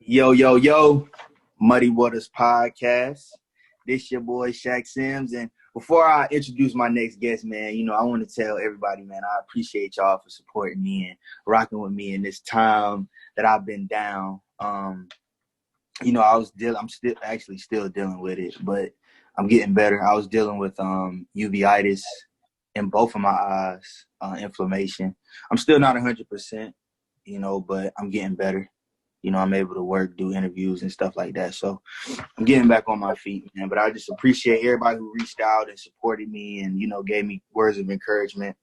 Yo, yo, yo, Muddy Waterz podcast. This your boy Shaq Sims. And before I introduce my next guest, man, I want to tell everybody, man, I appreciate y'all for supporting me and rocking with me in this time that I've been down. I'm still dealing with it, but I'm getting better. I was dealing with uveitis in both of my eyes, inflammation. I'm still not 100%, but I'm getting better. I'm able to work, do interviews and stuff like that. So I'm getting back on my feet, man. But I just appreciate everybody who reached out and supported me and, gave me words of encouragement.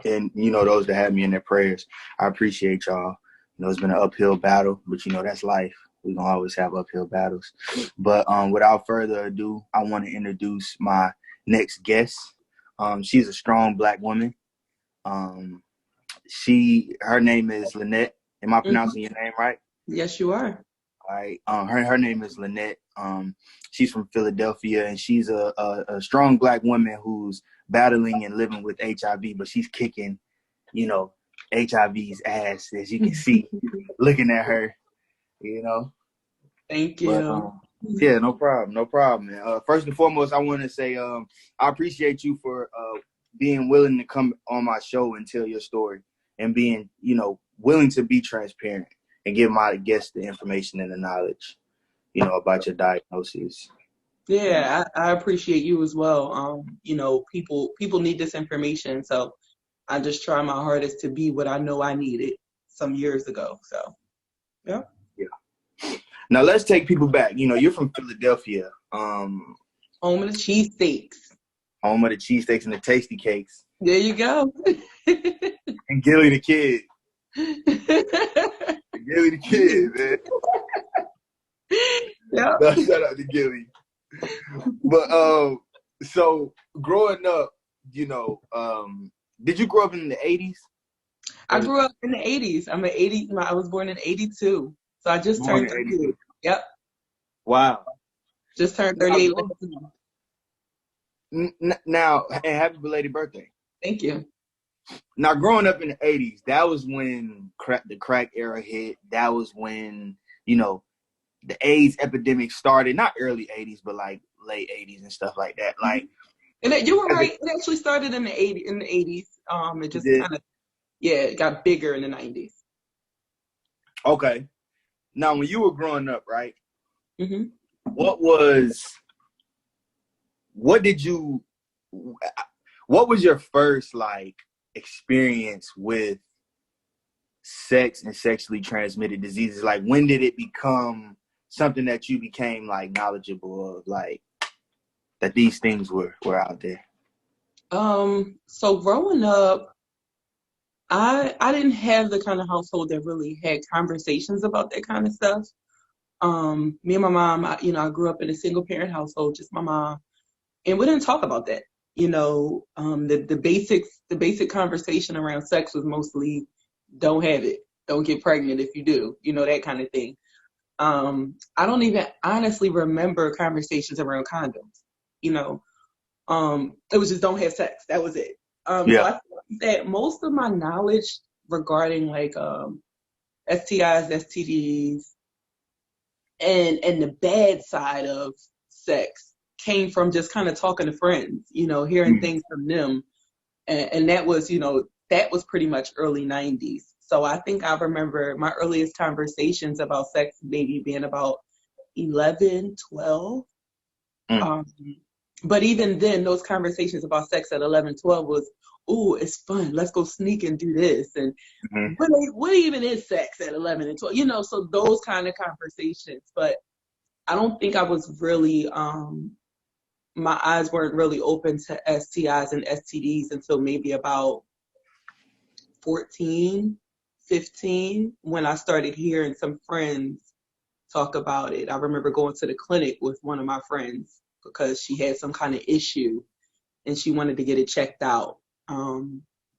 And, those that had me in their prayers. I appreciate y'all. It's been an uphill battle, but, that's life. We're going to always have uphill battles. But without further ado, I want to introduce my next guest. She's a strong Black woman. Her name is Lynette. Am I pronouncing your name right? Yes, you are. All right. Her name is Lynette. She's from Philadelphia, and she's a strong Black woman who's battling and living with HIV, but she's kicking, HIV's ass, as you can see, looking at her, Thank you. But, yeah, no problem. First and foremost, I want to say I appreciate you for being willing to come on my show and tell your story and being, willing to be transparent and give my guests the information and the knowledge, about your diagnosis. Yeah, I appreciate you as well. People need this information, so I just try my hardest to be what I know I needed some years ago. So, yeah. Now let's take people back. You're from Philadelphia. Home of the cheesesteaks. Home of the cheesesteaks and the tasty cakes. There you go. And Gilly the Kid. Gilly the Kid, man. Yeah. Shout out to Gilly. But so growing up, did you grow up in the 80s? I grew up in the 80s. I was born in 82. So I just turned 38. Yep. Wow. Just turned 38. Now, and happy belated birthday. Thank you. Now, growing up in the 80s, that was when the crack era hit. That was when, the AIDS epidemic started. Not early 80s, but like late 80s and stuff like that. Like, and you were right. It actually started in the 80s. It just kind of, it got bigger in the 90s. Okay. Now, when you were growing up, right? Mm-hmm. What was your first experience with sex and sexually transmitted diseases? Like, when did it become something that you became knowledgeable of, that these things were out there? So growing up, I didn't have the kind of household that really had conversations about that kind of stuff. Me and my mom, I grew up in a single parent household, just my mom, and we didn't talk about that. The basic conversation around sex was mostly don't have it, don't get pregnant if you do, that kind of thing. I don't even honestly remember conversations around condoms. It was just don't have sex. That was it. So I think that most of my knowledge regarding STIs, STDs, and the bad side of sex came from just kind of talking to friends, hearing things from them. And that was pretty much early 90s. So I think I remember my earliest conversations about sex maybe being about 11, 12. But even then, those conversations about sex at 11, 12 was, ooh, it's fun. Let's go sneak and do this. And what even is sex at 11 and 12? So those kind of conversations. But I don't think I was really, my eyes weren't really open to STIs and STDs until maybe about 14, 15, when I started hearing some friends talk about it. I remember going to the clinic with one of my friends because she had some kind of issue and she wanted to get it checked out.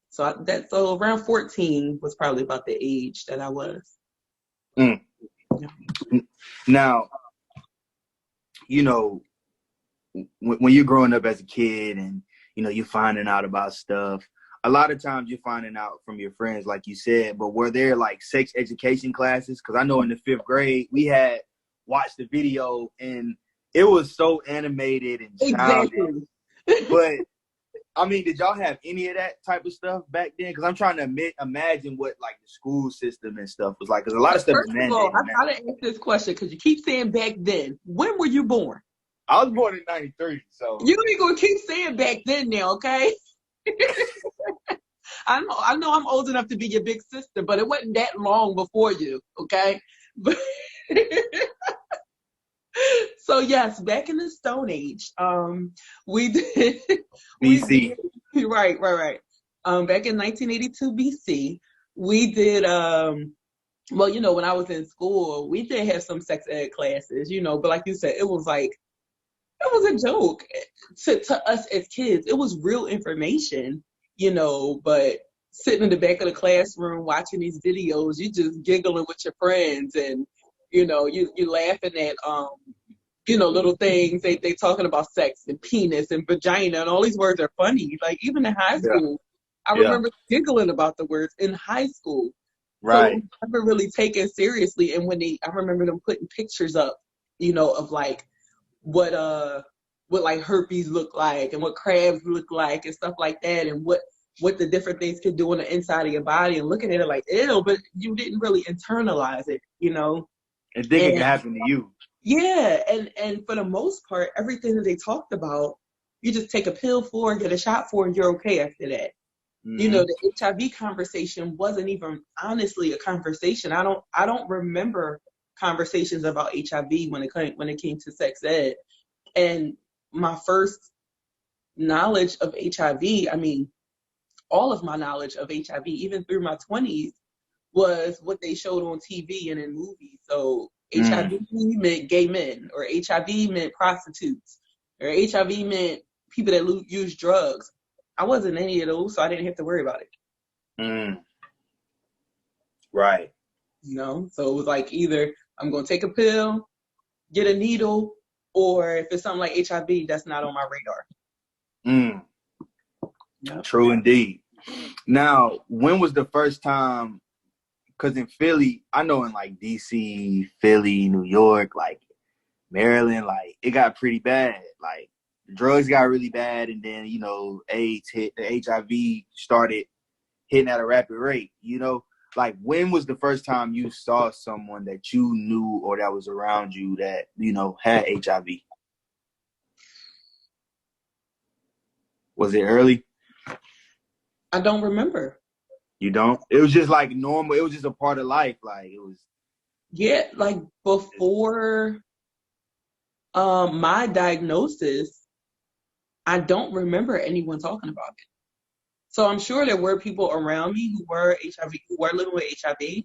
So around 14 was probably about the age that I was. Yeah. Now, when you're growing up as a kid and, you're finding out about stuff, a lot of times you're finding out from your friends, like you said, but were there like sex education classes? Because I know in the 5th grade, we had watched the video and it was so animated and childish. Exactly. But, I mean, did y'all have any of that type of stuff back then? Because I'm trying to imagine what like the school system and stuff was like. Because a lot of stuff is First of all, mandated I now. gotta ask this question because you keep saying back then. When were you born? I was born in '93, so You ain't gonna keep saying back then now, okay? I know I'm old enough to be your big sister, but it wasn't that long before you, okay? But so yes, back in the Stone Age, we did BC. right. Back in 1982 BC, we did well, you know, when I was in school, we did have some sex ed classes, you know, but like you said, it was a joke to us as kids. It was real information, you know, but sitting in the back of the classroom watching these videos, you just giggling with your friends and, you know, you laughing at, you know, little things. They talking about sex and penis and vagina and all these words are funny. Like even in high school, I remember giggling about the words in high school. So it was never really taken seriously. And I remember them putting pictures up, you know, of like, what like herpes look like and what crabs look like and stuff like that and what the different things can do on the inside of your body and looking at it like ew, but you didn't really internalize it, you know. And think it can happen to you. Yeah, and for the most part, everything that they talked about, you just take a pill for, get a shot for, and you're okay after that. Mm-hmm. You know, the HIV conversation wasn't even honestly a conversation. I don't remember conversations about HIV when it came to sex ed. And my first knowledge of HIV, I mean, all of my knowledge of HIV, even through my 20s, was what they showed on TV and in movies. So HIV meant gay men, or HIV meant prostitutes, or HIV meant people that use drugs. I wasn't any of those, so I didn't have to worry about it. Right. You know, so it was like either I'm going to take a pill, get a needle, or if it's something like HIV, that's not on my radar. Yep. True indeed. Now, when was the first time, because in Philly, I know in like DC, Philly, New York, like Maryland, like it got pretty bad. Like the drugs got really bad, and then, you know, AIDS hit, the HIV started hitting at a rapid rate, you know? Like, when was the first time you saw someone that you knew or that was around you that, you know, had HIV? Was it early? I don't remember. You don't? It was just like normal. It was just a part of life. Like it was. Yeah, like before my diagnosis, I don't remember anyone talking about it. So I'm sure there were people around me who were living with HIV,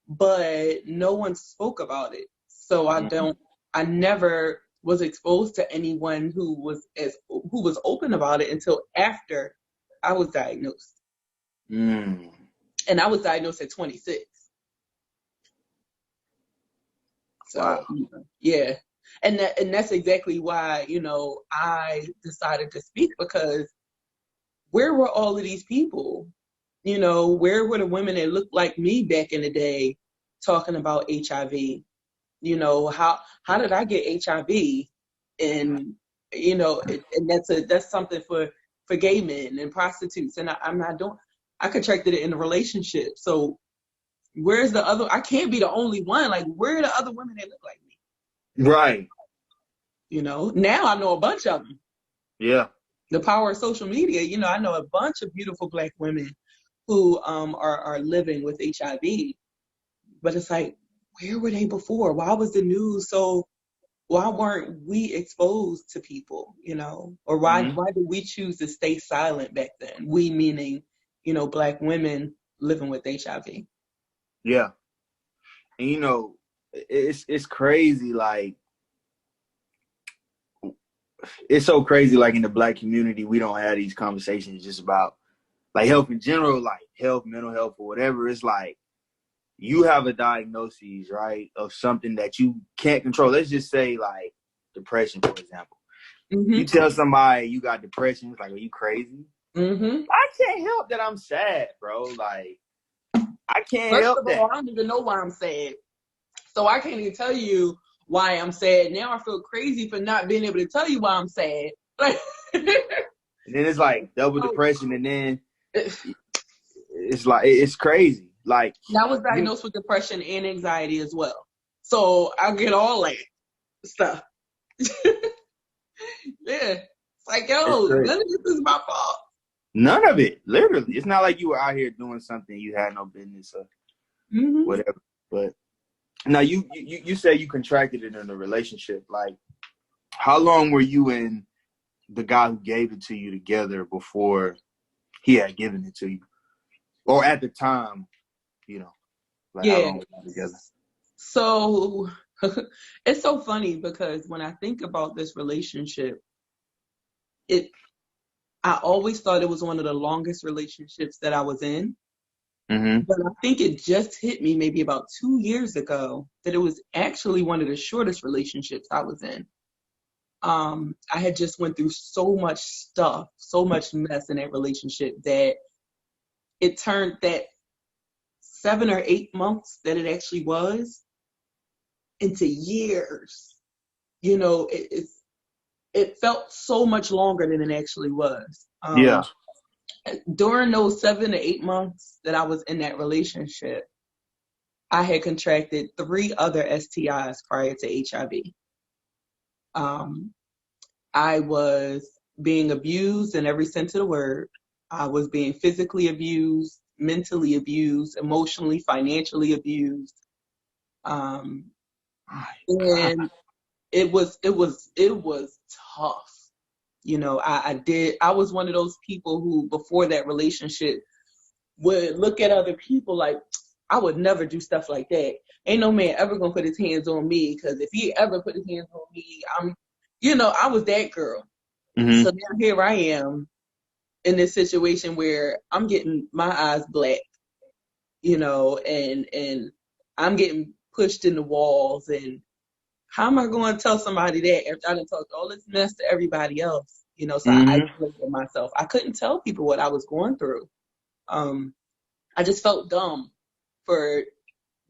but no one spoke about it. So I never was exposed to anyone who was open about it until after I was diagnosed. And I was diagnosed at 26. So wow. Yeah. And that's exactly why, you know, I decided to speak, because where were all of these people? You know, where were the women that looked like me back in the day talking about HIV? You know, how did I get HIV? And, you know, and that's something for gay men and prostitutes. And I contracted it in a relationship. So where's the other? I can't be the only one. Like, where are the other women that look like me? Right. You know, now I know a bunch of them. Yeah. The power of social media, you know, I know a bunch of beautiful Black women who are living with HIV. But it's like, where were they before? Why was the news so? Why weren't we exposed to people, you know? Or why did we choose to stay silent back then? We meaning, you know, Black women living with HIV. Yeah. And, you know, it's crazy. Like, it's so crazy. Like, in the Black community, we don't have these conversations just about like health in general, like health, mental health, or whatever. It's like you have a diagnosis, right, of something that you can't control. Let's just say like depression, for example. You tell somebody you got depression, it's like, are you crazy? Mm-hmm. I can't help that I'm sad, bro. Like, I can't First help of all, that. I don't even know why I'm sad. So I can't even tell you why I'm sad. Now I feel crazy for not being able to tell you why I'm sad. Like, And then it's like double so, depression, and then it's like it's crazy. Like, I was you, diagnosed with depression and anxiety as well. So I get all that stuff. Yeah. It's like, it's yo, crazy. none of this is my fault. None of it, literally. It's not like you were out here doing something you had no business or Mm-hmm. whatever. But now you say you contracted it in a relationship. Like, how long were you and the guy who gave it to you together before he had given it to you, or at the time, you know, like how Yeah. long were you together? So it's so funny because when I think about this relationship, it I always thought it was one of the longest relationships that I was in. Mm-hmm. But I think it just hit me maybe about 2 years ago that it was actually one of the shortest relationships I was in. I had just went through so much stuff, so much mess in that relationship that it turned that 7 or 8 months that it actually was into years. You know, it felt so much longer than it actually was. Yeah. During those 7 to 8 months that I was in that relationship, I had contracted 3 other STIs prior to HIV. Um, I was being abused in every sense of the word. I was being physically abused, mentally abused, emotionally, financially abused. Um, My God. and it was tough. You know, I was one of those people who before that relationship would look at other people like I would never do stuff like that. Ain't no man ever gonna put his hands on me because if he ever put his hands on me, I was that girl. Mm-hmm. So now here I am in this situation where I'm getting my eyes black, and I'm getting pushed in the walls. And how am I going to tell somebody that after I done talked all this mess to everybody else? So I Mm-hmm. isolated myself. I couldn't tell people what I was going through. I just felt dumb for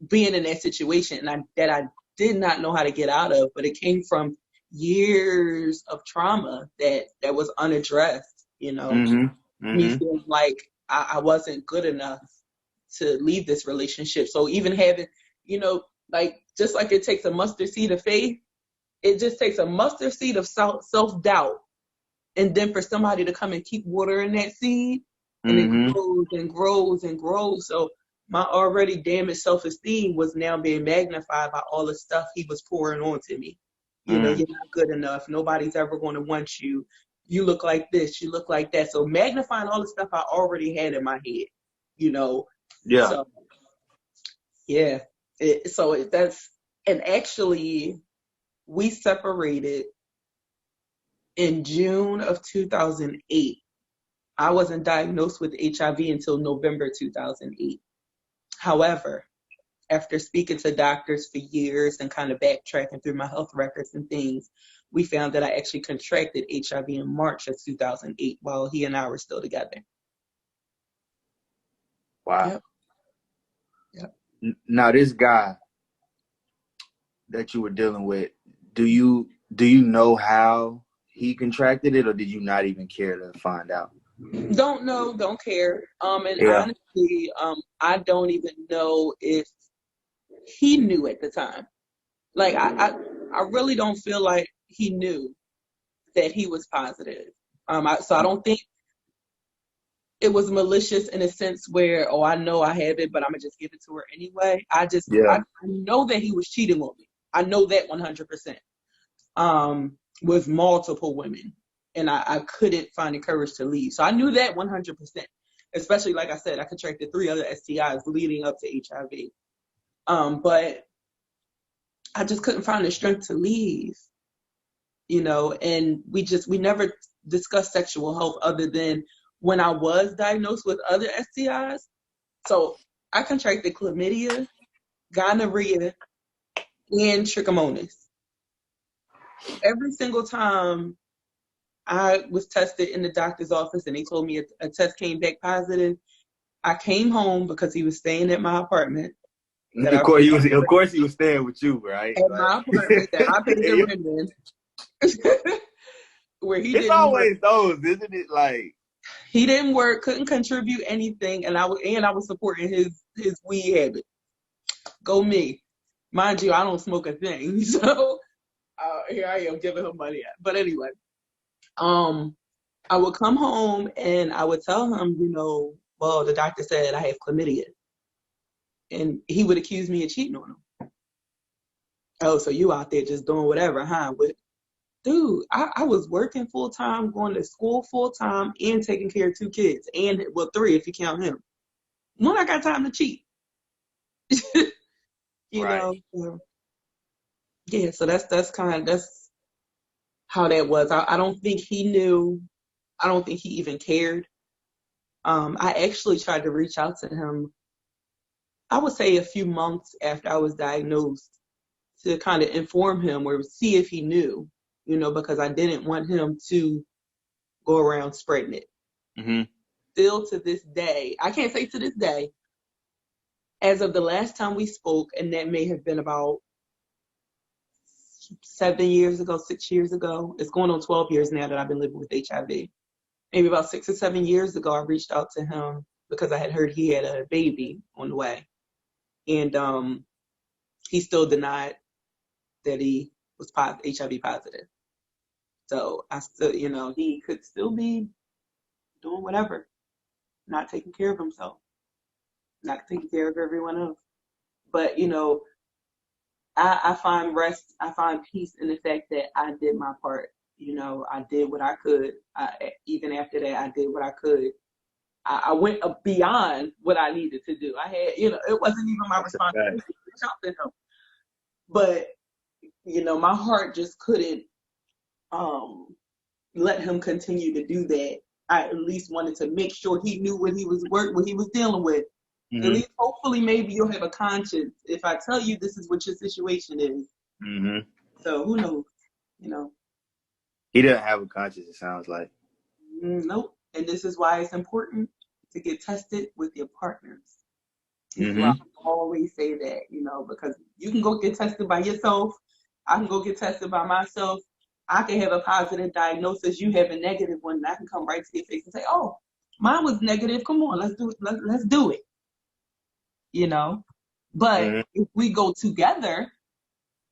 being in that situation and that I did not know how to get out of, but it came from years of trauma that was unaddressed, Mm-hmm. me Mm-hmm. feeling like I wasn't good enough to leave this relationship. So even having, like just like it takes a mustard seed of faith, it just takes a mustard seed of self-doubt. And then for somebody to come and keep watering that seed, and it Mm-hmm. grows and grows and grows. So my already damaged self-esteem was now being magnified by all the stuff he was pouring onto me. You're not good enough. Nobody's ever going to want you. You look like this. You look like that. So magnifying all the stuff I already had in my head, you know. Yeah. So yeah. And actually we separated in June of 2008. I wasn't diagnosed with HIV until November 2008. However, after speaking to doctors for years and kind of backtracking through my health records and things, we found that I actually contracted HIV in March of 2008 while he and I were still together. Wow. Yep. Yep. Now this guy that you were dealing with, do you know how he contracted it, or did you not even care to find out? Don't know, don't care. And Yeah. honestly, I don't even know if he knew at the time. Like I really don't feel like he knew that he was positive. So I don't think it was malicious in a sense where, oh, I know I have it, but I'm gonna just give it to her anyway. I Yeah. know that he was cheating on me. I know that 100%. With multiple women, and I couldn't find the courage to leave. So I knew that 100%. Especially like I said, I contracted 3 other STIs leading up to HIV. But I just couldn't find the strength to leave. And we never discussed sexual health other than when I was diagnosed with other STIs. So I contracted chlamydia, gonorrhea, and trichomonas. Every single time I was tested in the doctor's office and they told me a test came back positive. I came home because he was staying at my apartment. That Of I course, paid, he was staying with you, right? at Like, my apartment that I paid the rent in, where he it's didn't work. always those, isn't it? Like, He didn't work, couldn't contribute anything, and I was supporting his weed habit. Go me, mind you, I don't smoke a thing, so here I am giving him money. But anyway, I would come home and I would tell him, well, the doctor said I have chlamydia, and he would accuse me of cheating on him. Oh, so you out there just doing whatever, huh? But dude, I was working full time, going to school full time, and taking care of 2 kids, and well, 3 if you count him. When I got time to cheat, right. So, yeah. So that's how that was. I don't think he knew. I don't think he even cared. I actually tried to reach out to him, I would say a few months after I was diagnosed, to kind of inform him or see if he knew, because I didn't want him to go around spreading it. Mm-hmm. Still to this day, I can't say to this day, as of the last time we spoke, and that may have been about 7 years ago, 6 years ago. It's going on 12 years now that I've been living with HIV. Maybe about 6 or 7 years ago, I reached out to him because I had heard he had a baby on the way. And he still denied that he was HIV positive. So I still, he could still be doing whatever, not taking care of himself, not taking care of everyone else. But, I find rest, I find peace in the fact that I did my part. I did what I could. Even after that, I did what I could. I went beyond what I needed to do. I had, it wasn't even my responsibility to reach out to him. But, my heart just couldn't let him continue to do that. I at least wanted to make sure he knew what he was dealing with. Mm-hmm. At least, hopefully, maybe you'll have a conscience if I tell you this is what your situation is. Mm-hmm. So who knows? He doesn't have a conscience, it sounds like. Nope. And this is why it's important to get tested with your partners. Mm-hmm. I always say that, because you can go get tested by yourself. I can go get tested by myself. I can have a positive diagnosis. You have a negative one, and I can come right to your face and say, "Oh, mine was negative. Come on, let's do it. Let's do it." But if we go together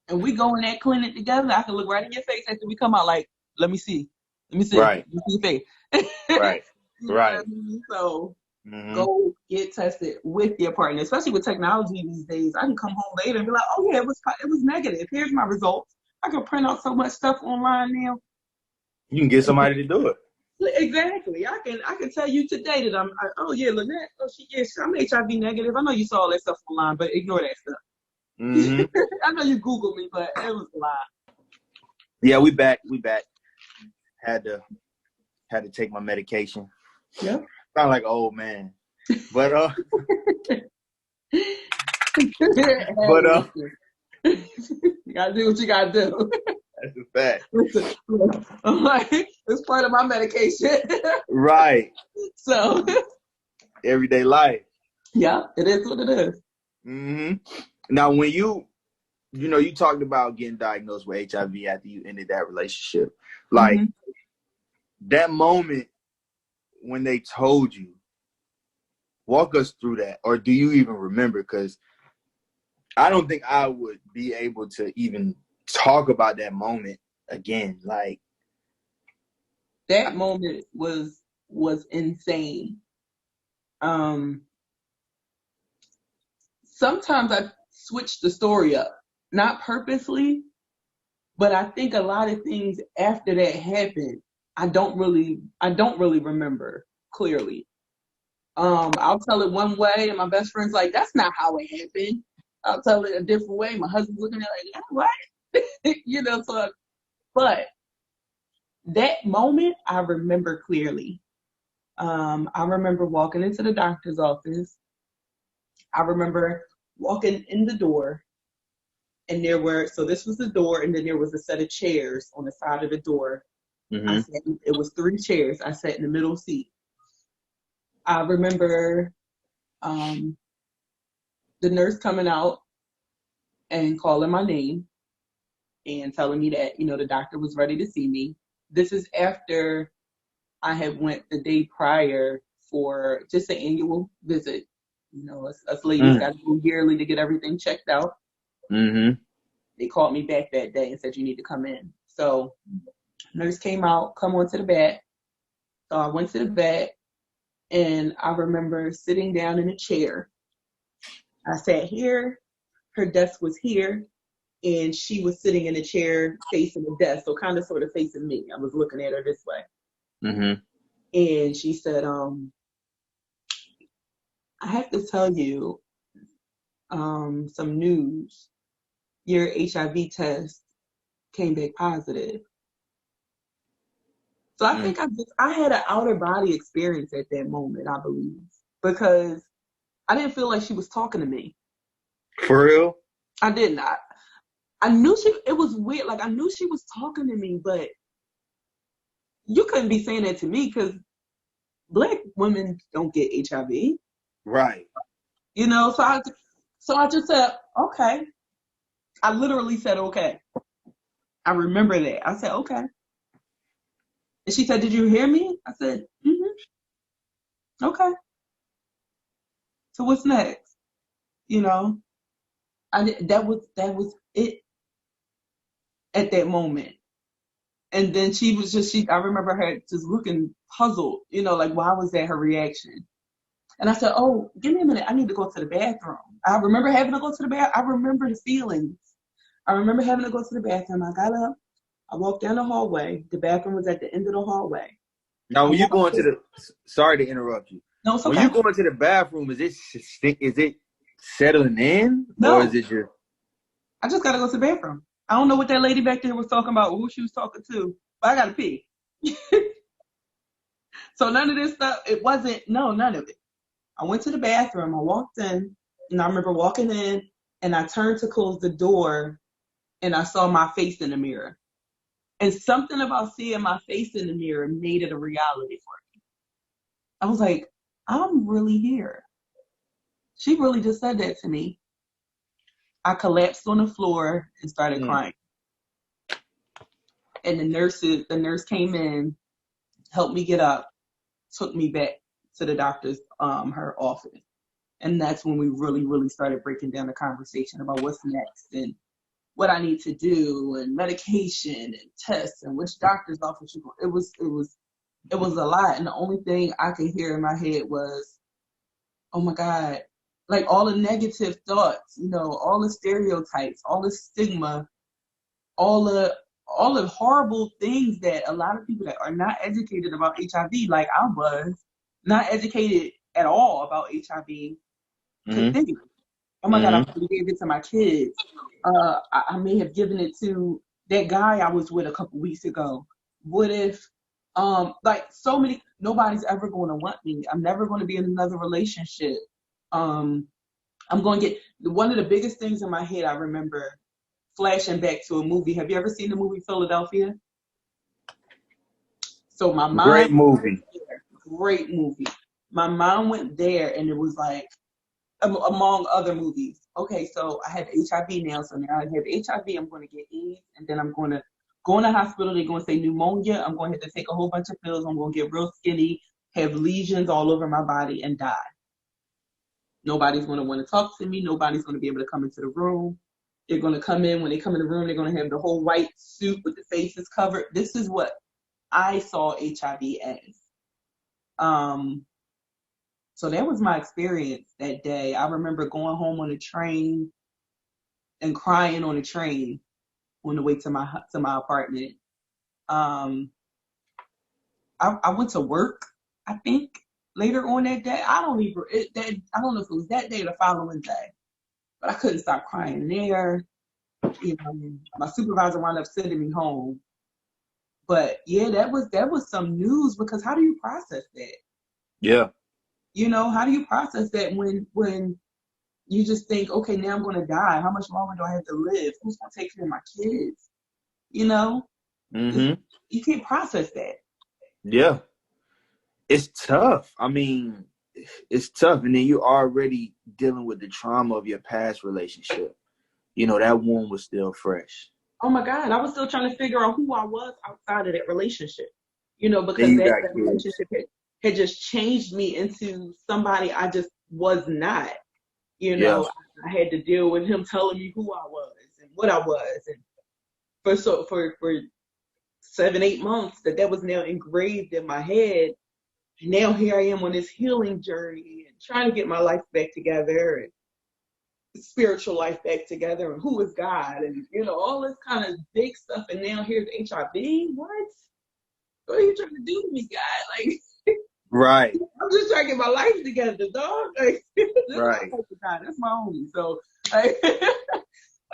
and we go in that clinic together, I can look right in your face after we come out, like, let me see. Right. Let me see your face. Right. Right. What I mean? So go get tested with your partner, especially with technology these days. I can come home later and be like, "Oh yeah, it was negative. Here's my results." I can print out so much stuff online now. You can get somebody to do it. Exactly. I can tell you today that oh yeah, Lynette, I'm HIV negative. I know you saw all that stuff online, but ignore that stuff. Mm-hmm. I know you Googled me, but it was a lie. Yeah, we back. Had to take my medication. Yeah. Sound like an old man. But you gotta do what you gotta do. That's a fact. I'm like, it's part of my medication. Right. So everyday life. Yeah, it is what it is. Mm-hmm. Now, when you talked about getting diagnosed with HIV after you ended that relationship, like that moment when they told you, walk us through that, or do you even remember? Because I don't think I would be able to even talk about that moment again. Like, that moment was insane. Sometimes I switch the story up, not purposely, but I think a lot of things after that happened, I don't really remember clearly. I'll tell it one way, and my best friend's like, "That's not how it happened." I'll tell it a different way. My husband's looking at it like, "What?" So, but that moment I remember clearly. I remember walking into the doctor's office. I remember walking in the door, and this was the door, and then there was a set of chairs on the side of the door. Mm-hmm. It was 3 chairs. I sat in the middle seat. I remember the nurse coming out and calling my name and telling me that, the doctor was ready to see me. This is after I had went the day prior for just an annual visit. Us ladies got to go yearly to get everything checked out. Mm-hmm. They called me back that day and said, you need to come in. So nurse came out, come onto the bed. So I went to the bed, and I remember sitting down in a chair. I sat here, her desk was here, and she was sitting in a chair facing the desk, so kind of sort of facing me. I was looking at her this way. Mm-hmm. And she said, I have to tell you some news. Your HIV test came back positive. So I think I had an outer body experience at that moment, I believe, because I didn't feel like she was talking to me. For real? I did not. I knew it was weird. Like, I knew she was talking to me, but you couldn't be saying that to me because Black women don't get HIV. Right. So I just said, okay. I literally said, okay. I remember that. I said, okay. And she said, did you hear me? I said, mm-hmm. Okay. So what's next? That was it at that moment. And then I remember her just looking puzzled, like, why was that her reaction? And I said, oh, give me a minute. I need to go to the bathroom. I remember having to go to the bathroom. I remember the feelings. I remember having to go to the bathroom. I got up. I walked down the hallway. The bathroom was at the end of the hallway. Now, when you go into sorry to interrupt you. No, it's okay. When you go into the bathroom, is it settling in? No. Or is it just? I just got to go to the bathroom. I don't know what that lady back there was talking about, or who she was talking to, but I got to pee. So none of this stuff, none of it. I went to the bathroom. I walked in, and I remember walking in, and I turned to close the door, and I saw my face in the mirror. And something about seeing my face in the mirror made it a reality for me. I was like, I'm really here. She really just said that to me. I collapsed on the floor and started crying. And the nurse came in, helped me get up, took me back to the doctor's her office. And that's when we really, really started breaking down the conversation about what's next and what I need to do and medication and tests and which doctor's office you go. It was a lot. And the only thing I could hear in my head was, oh my God, like all the negative thoughts, all the stereotypes, all the stigma, all the horrible things that a lot of people that are not educated about HIV, like I was, not educated at all about HIV, could think. Oh my God, I probably gave it to my kids. I may have given it to that guy I was with a couple weeks ago. What if, nobody's ever going to want me. I'm never going to be in another relationship. I'm going to get, one of the biggest things in my head, I remember flashing back to a movie. Have you ever seen the movie Philadelphia? So my mom. Great movie. Great movie. My mom went there, and it was like, among other movies. Okay, so I have HIV now, so now I have HIV, I'm going to get AIDS, and then I'm going to go in the hospital, they're going to say pneumonia, I'm going to have to take a whole bunch of pills, I'm going to get real skinny, have lesions all over my body, and die. Nobody's going to want to talk to me, nobody's going to be able to come into the room. They're going to come in, when they come in the room, they're going to have the whole white suit with the faces covered. This is what I saw HIV as. So that was my experience that day. I remember going home on the train and crying on the train on the way to my apartment. I went to work, I think, later on that day. I don't know if it was that day or the following day, but I couldn't stop crying there. My supervisor wound up sending me home. But yeah, that was some news, because how do you process that? Yeah. How do you process that when you just think, okay, now I'm going to die. How much longer do I have to live? Who's going to take care of my kids? Mm-hmm. You can't process that. Yeah. It's tough. I mean, it's tough. And then you're already dealing with the trauma of your past relationship. You know, that wound was still fresh. Oh my God, I was still trying to figure out who I was outside of that relationship. Then Because you that, got that kids. relationship had just changed me into somebody I just was not. Yeah. I had to deal with him telling me who I was and what I was, and for 7, 8 months that was now engraved in my head. And now here I am on this healing journey and trying to get my life back together and spiritual life back together and who is God and all this kind of big stuff. And now here's HIV. What are you trying to do to me, God? Like, Right. I'm just trying to get my life together, dog. Like, this is my Right. type of God. That's my homie. So, like,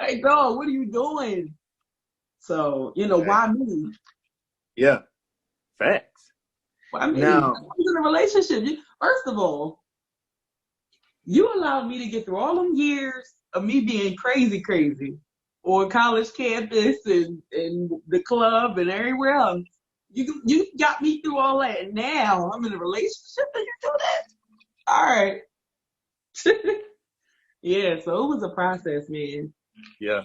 like, dog, what are you doing? So, why me? Yeah. Facts. Why me? I Now, was in a relationship. First of all, you allowed me to get through all them years of me being crazy, crazy on college campus and the club and everywhere else. You got me through all that. And now I'm in a relationship and you do that? All right. Yeah, so it was a process, man. yeah,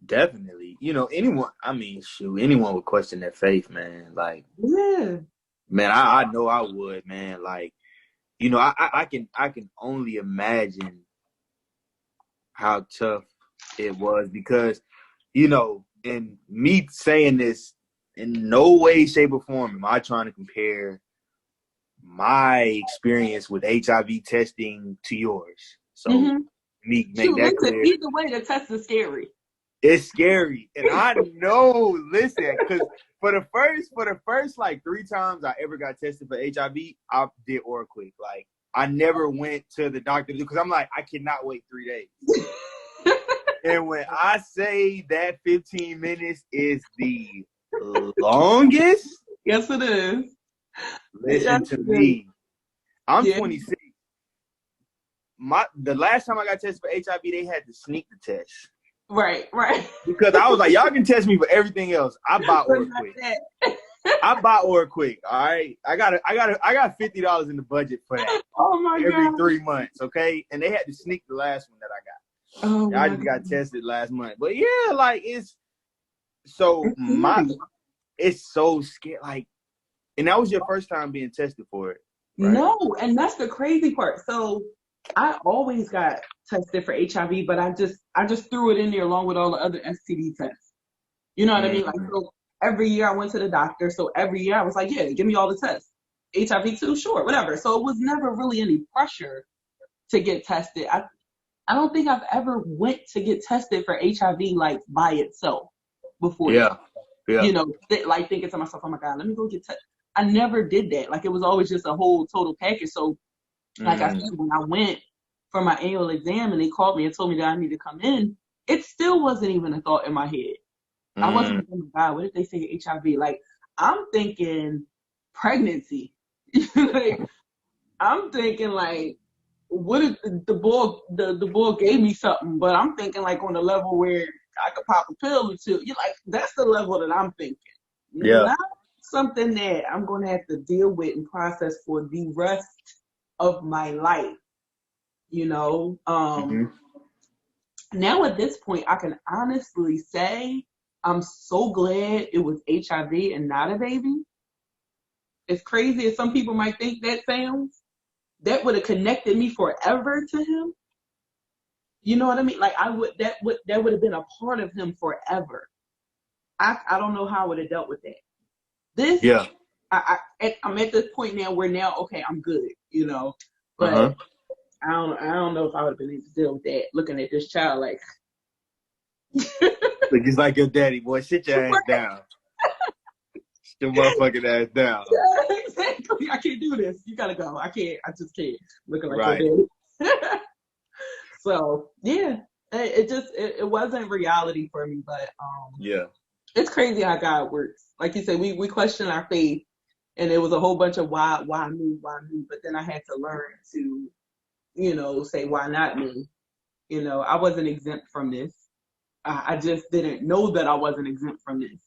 definitely. Anyone, I mean, shoot, anyone would question their faith, man. Like, Yeah. man, I know I would, man. Like, I can only imagine how tough it was because, and me saying this in no way, shape, or form am I trying to compare my experience with HIV testing to yours. So Mm-hmm. me make Shoot, that listen, clear. either way, the test is scary. It's scary, and I know. Listen, because for the first like 3 times I ever got tested for HIV, I did OraQuick. Like I never went to the doctor because I'm like I cannot wait 3 days. And when I say that 15 minutes is the longest, Yes, it is. listen Yes, to it is. me. I'm Yeah. 26. The last time I got tested for HIV, they had to sneak the test. Right. Because I was like, y'all can test me for everything else. I buy But not OraQuick. that. I buy OraQuick. All right, I got $50 in the budget for that Oh my every God. 3 months. Okay, and they had to sneak the last one that I got. Oh I my just got God. tested last month. But yeah, like it's so It's scary. it's so scary. Like, and that was your first time being tested for it, right? No, and that's the crazy part. So I always got tested for HIV, but I just threw it in there along with all the other STD tests. You know what I mean? Like, Mm-hmm. so every year I went to the doctor. So every year I was like, yeah, give me all the tests. HIV too, sure, whatever. So it was never really any pressure to get tested. I don't think I've ever went to get tested for HIV like by itself before that. Yeah, yeah. Like thinking to myself, oh my God, let me go get tested. I never did that. Like it was always just a whole total package. So like I Mm-hmm. said, when I went for my annual exam and they called me and told me that I need to come in, it still wasn't even a thought in my head. I wasn't like, oh my God, what if they say HIV? Like I'm thinking pregnancy. Like I'm thinking like, what if the boy gave me something? But I'm thinking like on a level where I could pop a pill or two. You like that's the level that I'm thinking. Yeah. Not something that I'm gonna have to deal with and process for the rest of my life. Mm-hmm. Now at this point I can honestly say I'm so glad it was HIV and not a baby. As crazy as some people might think that sounds, that would have connected me forever to him. You know what I mean? Like that would have been a part of him forever. I don't know how I would have dealt with that. This Yeah. I'm at this point now where now okay I'm good, Uh-huh. but I don't know if I would have been able to deal with that. Looking at this child like Look, just like your daddy, boy. Sit your ass down. Sit your motherfucking ass down. yeah, exactly. I can't do this. You gotta go. I can't. I just can't. Looking like Right. your daddy. So yeah, it wasn't reality for me, but Yeah. it's crazy how God works. Like you said, we question our faith, and it was a whole bunch of why me, but then I had to learn to, say why not me. I wasn't exempt from this. I just didn't know that I wasn't exempt from this.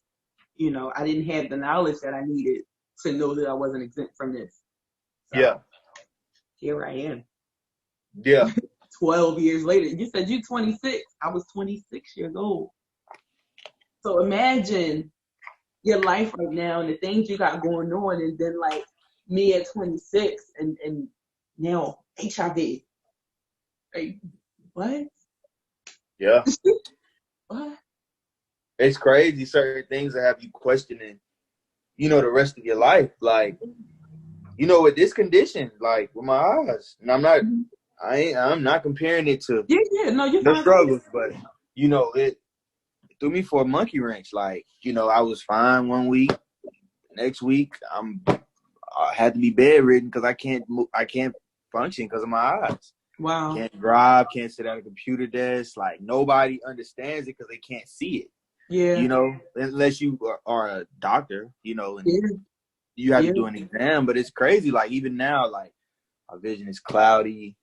you know, I didn't have the knowledge that I needed to know that I wasn't exempt from this. So, Yeah. here I am. Yeah. 12 years later. You said you're 26. I was 26 years old. So imagine your life right now and the things you got going on, and then like me at 26 and now HIV. Like, what? Yeah. What? It's crazy. Certain things that have you questioning, you know, the rest of your life. Like, you know, with this condition, like with my eyes, and I'm not comparing it to No, you're the fine. struggles, but you know, it threw me for a monkey wrench. Like, you know, I was fine one week, next week I had to be bedridden because I can't function because of my eyes. Wow. Can't drive, can't sit at a computer desk. Like, nobody understands it because they can't see it. Yeah. You know, unless you are a doctor, you know, and you have to do an exam. But it's crazy. Like, even now, like, my vision is cloudy.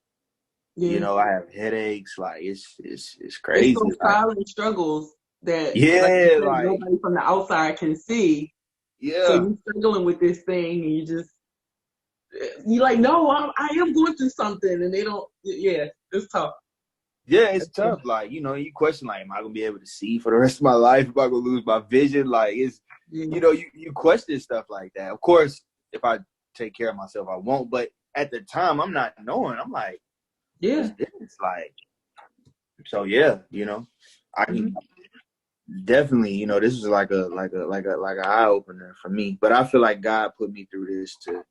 Yeah. You know, I have headaches. Like, it's crazy. It's those silent struggles that like nobody from the outside can see. Yeah. So you're struggling with this thing, and you're like, no, I am going through something, and they don't. Yeah, it's tough. Yeah, it's tough. Like, you know, you question, like, am I gonna be able to see for the rest of my life? Am I gonna lose my vision? Like, it's you know, you question stuff like that. Of course, if I take care of myself, I won't. But at the time, I'm not knowing. I'm like, what's this? Like, so yeah, you know, I can definitely, you know, this is like an eye opener for me. But I feel like God put me through this to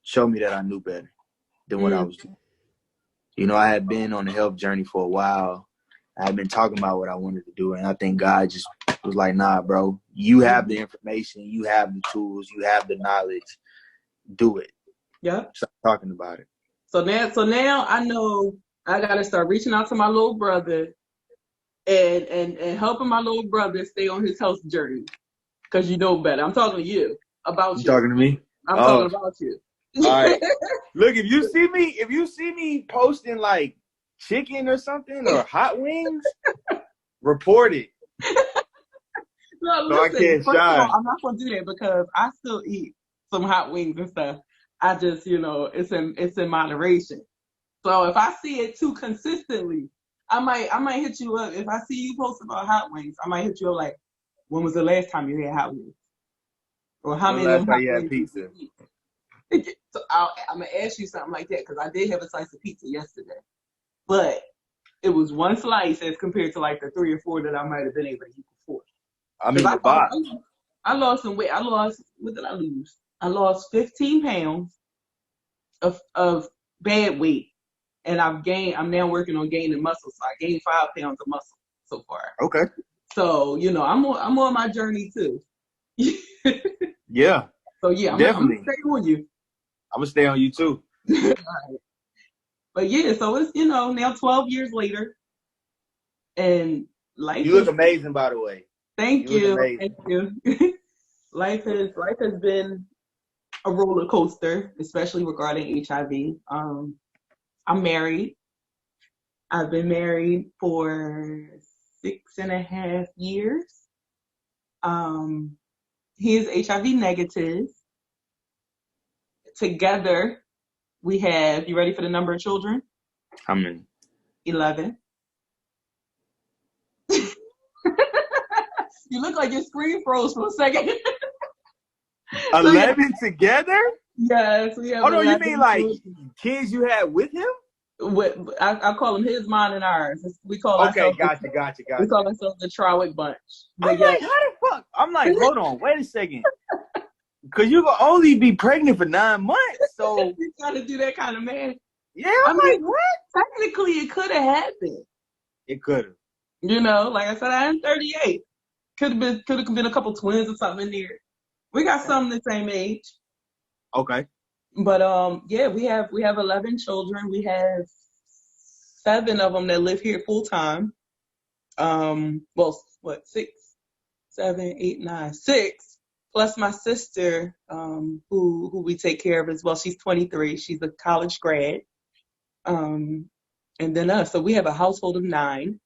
show me that I knew better than what I was doing. You know, I had been on a health journey for a while. I had been talking about what I wanted to do, and I think God just was like, nah, bro, you have the information, you have the tools, you have the knowledge. Do it. Yeah. Stop talking about it. So now I know I gotta start reaching out to my little brother and helping my little brother stay on his health journey. Because you know better. I'm talking to you about you. Talking to me? I'm talking about you. All right. Look, if you see me posting like chicken or something or hot wings, report it. No, listen, so I can't first shine. of all, I'm not gonna do that because I still eat some hot wings and stuff. I just, you know, it's in moderation. So if I see it too consistently, I might hit you up. If I see you post about hot wings, I might hit you up like, when was the last time you had hot wings? Or how many of them hot wings had pizza? So I'm gonna ask you something like that because I did have a slice of pizza yesterday, but it was one slice as compared to like the 3 or 4 that I might have been able to eat before. I mean, the box. I lost some weight. What did I lose? I lost 15 pounds of bad weight, and I'm now working on gaining muscle. So I gained 5 pounds of muscle so far. Okay. So, you know, I'm on my journey too. Yeah. So yeah, definitely. I'm gonna stay on you. I'm gonna stay on you too. Right. But yeah, so it's, you know, now 12 years later, and life. You look amazing, by the way. Thank you. Thank you. Life has been a roller coaster, especially regarding HIV. I'm married. I've been married for 6.5 years. He is HIV negative. Together, we have, you ready for the number of children? How many? 11. You look like your screen froze for a second. 11 together? Yes, we have. Oh no, you mean like kids you had with him? I call them his, mine, and ours. We call ourselves. Gotcha. We call ourselves the Trawick bunch. I'm like, how the fuck? I'm like, hold on, wait a second. Because you can only be pregnant for 9 months, so you gotta do that kind of man. Yeah, I'm like, what? Technically, it could have happened. It could have. You know, like I said, I'm 38. Could have been a couple twins or something in there. We got some the same age. Okay. But yeah, we have 11 children. We have 7 of them that live here full time. Well, what, 6, 7, 8, 9, 6, plus my sister, who we take care of as well. She's 23. She's a college grad. And then us. So we have a household of 9.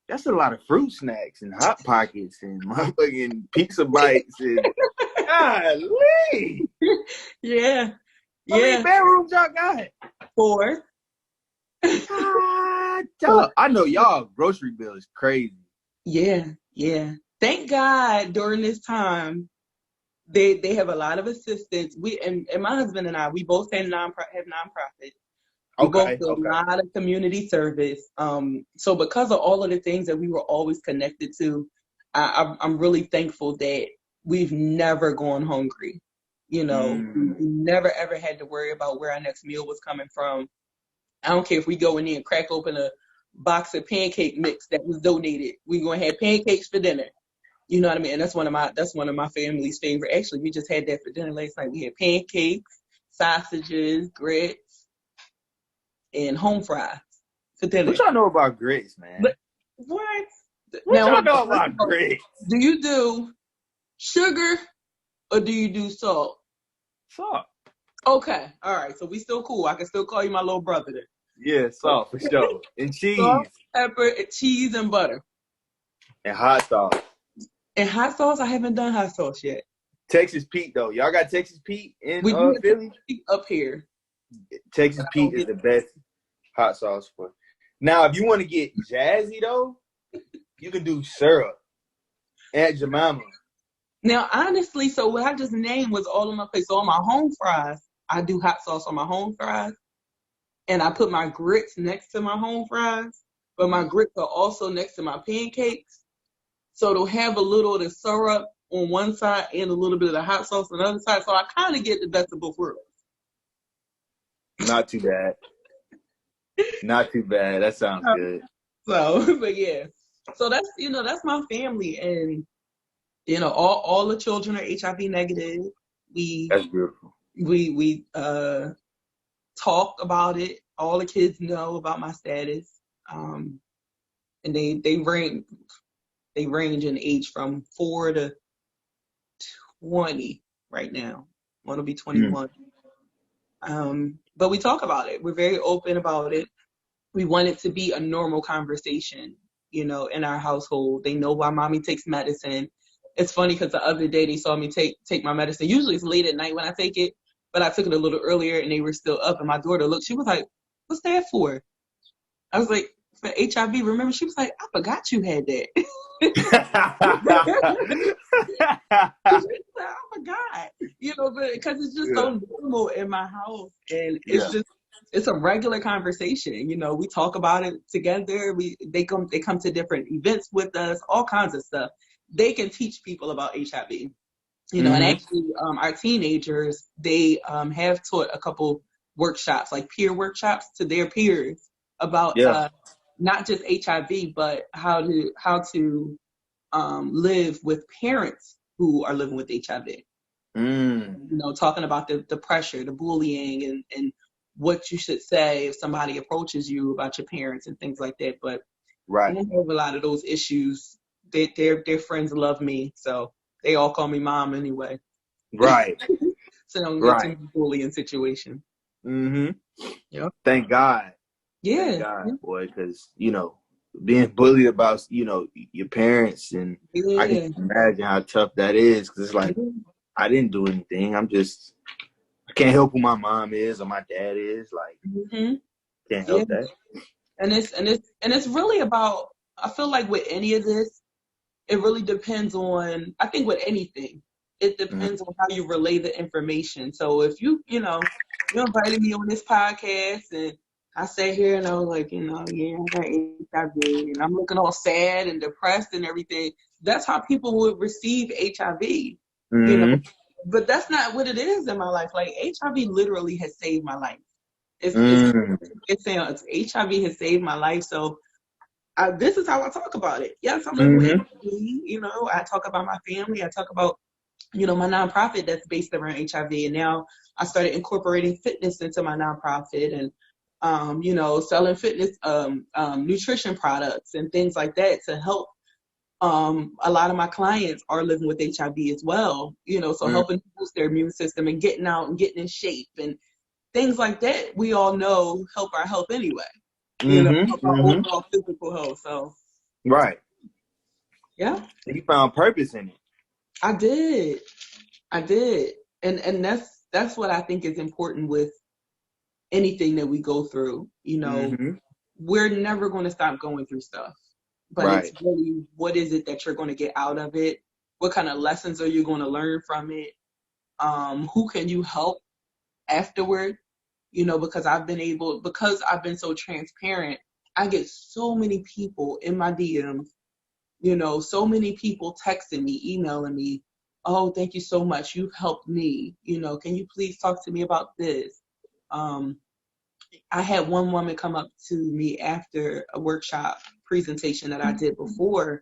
That's a lot of fruit snacks and Hot Pockets and motherfucking pizza bites and golly. Yeah. How many bedrooms y'all got? 4. I know y'all grocery bill is crazy. Yeah. Thank God during this time they have a lot of assistance. We and my husband and I, we both have nonprofits. We both do a lot of community service. So because of all of the things that we were always connected to, I'm really thankful that we've never gone hungry. We never ever had to worry about where our next meal was coming from. I don't care if we go in there and crack open a box of pancake mix that was donated. We're gonna have pancakes for dinner. You know what I mean? And that's one of my family's favorite. Actually, we just had that for dinner last night. We had pancakes, sausages, grits, and home fries for dinner. What y'all know about grits, man? What? What y'all know about grits? Do you do sugar or do you do salt? Salt. Okay. All right. So we still cool. I can still call you my little brother then. Yeah, salt for sure. And cheese. Salt, pepper, cheese, and butter. And hot sauce. And hot sauce? I haven't done hot sauce yet. Texas Pete, though. Y'all got Texas Pete in Philly? Up here. Texas Pete is the best hot sauce for. Now, if you want to get jazzy, though, you can do syrup. Aunt Jemima. Now, honestly, so what I just named was all on my plate. So on my home fries, I do hot sauce on my home fries. And I put my grits next to my home fries. But my grits are also next to my pancakes. So they'll have a little of the syrup on one side and a little bit of the hot sauce on the other side. So I kind of get the best of both worlds. Not too bad. Not too bad. That sounds good. So, but yeah. So that's, that's my family. And, all the children are HIV negative. That's beautiful. We talk about it. All the kids know about my status. And they range in age from 4 to 20 right now. One will be 21. But we talk about it. We're very open about it. We want it to be a normal conversation, in our household. They know why mommy takes medicine. It's funny because the other day they saw me take my medicine. Usually it's late at night when I take it, but I took it a little earlier and they were still up. And my daughter looked, she was like, "What's that for?" I was like, "For HIV, remember?" She was like, "I forgot you had that." I forgot, but because it's just so normal in my house, and it's a regular conversation. We talk about it together. They come to different events with us, all kinds of stuff. They can teach people about HIV, and actually, our teenagers, they have taught a couple workshops, like peer workshops, to their peers about not just HIV, but how to live with parents who are living with HIV. Talking about the pressure, the bullying, and what you should say if somebody approaches you about your parents and things like that. But I don't have a lot of those issues. Their friends love me, so they all call me mom anyway. Right. So don't get to the bullying situation. Yeah. Thank God. Yeah. Thank God, boy, because being bullied about your parents, and I can imagine how tough that is, because it's like I didn't do anything. I can't help who my mom is or my dad is. Like, can't help that. And it's really about, I feel like with any of this, it really depends on, I think with anything, it depends on how you relay the information. So if you invited me on this podcast and I sat here and I was like, I got HIV, and I'm looking all sad and depressed and everything, that's how people would receive HIV, But that's not what it is in my life. Like, HIV literally has saved my life. It sounds, HIV has saved my life. So this is how I talk about it. Yes, I'm living with HIV. I talk about my family. I talk about, my nonprofit that's based around HIV. And now I started incorporating fitness into my nonprofit, and selling fitness, nutrition products and things like that to help. A lot of my clients are living with HIV as well, so helping boost their immune system and getting out and getting in shape and things like that. We all know help our health anyway, help our overall physical health. So Right. Yeah. You found purpose in it. I did. And that's what I think is important with anything that we go through. We're never going to stop going through stuff. But Right. it's really, what is it that you're going to get out of it? What kind of lessons are you going to learn from it? Who can you help afterward? Because I've been so transparent, I get so many people in my DMs, so many people texting me, emailing me, oh, thank you so much. You've helped me. Can you please talk to me about this? I had one woman come up to me after a workshop presentation that I did before,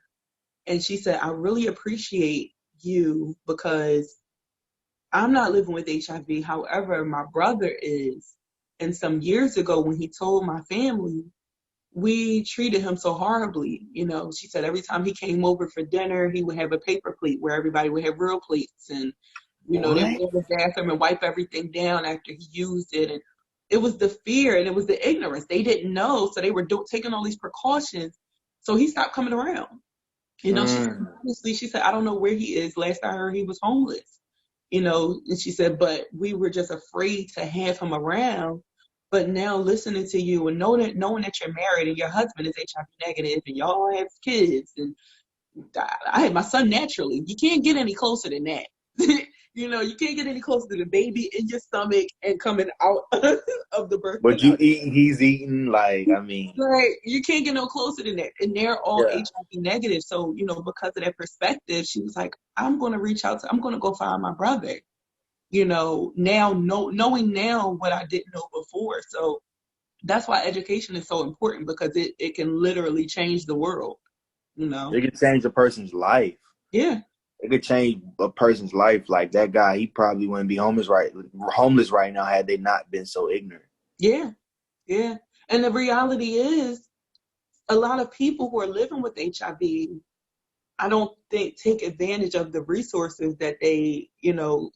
and she said, I really appreciate you because I'm not living with HIV. However, my brother is. And some years ago, when he told my family, we treated him so horribly. She said every time he came over for dinner, he would have a paper plate where everybody would have real plates. And, they would go to the bathroom and wipe everything down after he used it. And it was the fear and it was the ignorance. They didn't know. So they were taking all these precautions. So he stopped coming around. She said, I don't know where he is. Last I heard, he was homeless. And she said, but we were just afraid to have him around. But now listening to you and knowing that you're married and your husband is HIV negative and y'all have kids, and I had my son naturally. You can't get any closer than that. You can't get any closer to the baby in your stomach and coming out of the birth. But he's eating, like, I mean. Right. You can't get no closer than that. And they're all HIV negative. So, because of that perspective, she was like, I'm going to go find my brother. Knowing now what I didn't know before. So that's why education is so important, because it can literally change the world. It can change a person's life. Yeah. It could change a person's life. Like that guy, he probably wouldn't be homeless right now had they not been so ignorant. Yeah. Yeah. And the reality is, a lot of people who are living with HIV, I don't think take advantage of the resources that they,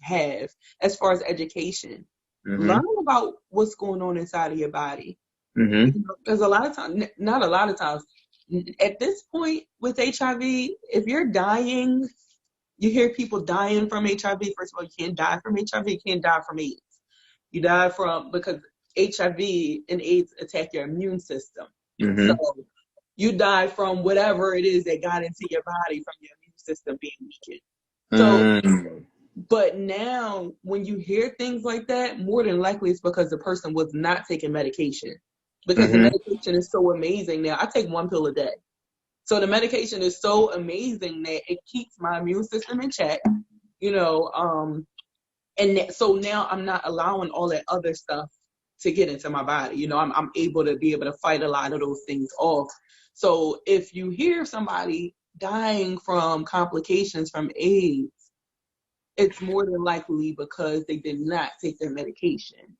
have as far as education. Mm-hmm. Learn about what's going on inside of your body. Mm-hmm. Because a lot of times, not a lot of times, at this point with HIV, if you're dying, you hear people dying from HIV. First of all, you can't die from HIV. You can't die from AIDS. You die because HIV and AIDS attack your immune system. Mm-hmm. So you die from whatever it is that got into your body from your immune system being weakened. So, but now when you hear things like that, more than likely it's because the person was not taking medication. Because the medication is so amazing now. I take 1 pill a day. So the medication is so amazing that it keeps my immune system in check, so now I'm not allowing all that other stuff to get into my body. I'm able to fight a lot of those things off. So if you hear somebody dying from complications from AIDS, it's more than likely because they did not take their medication.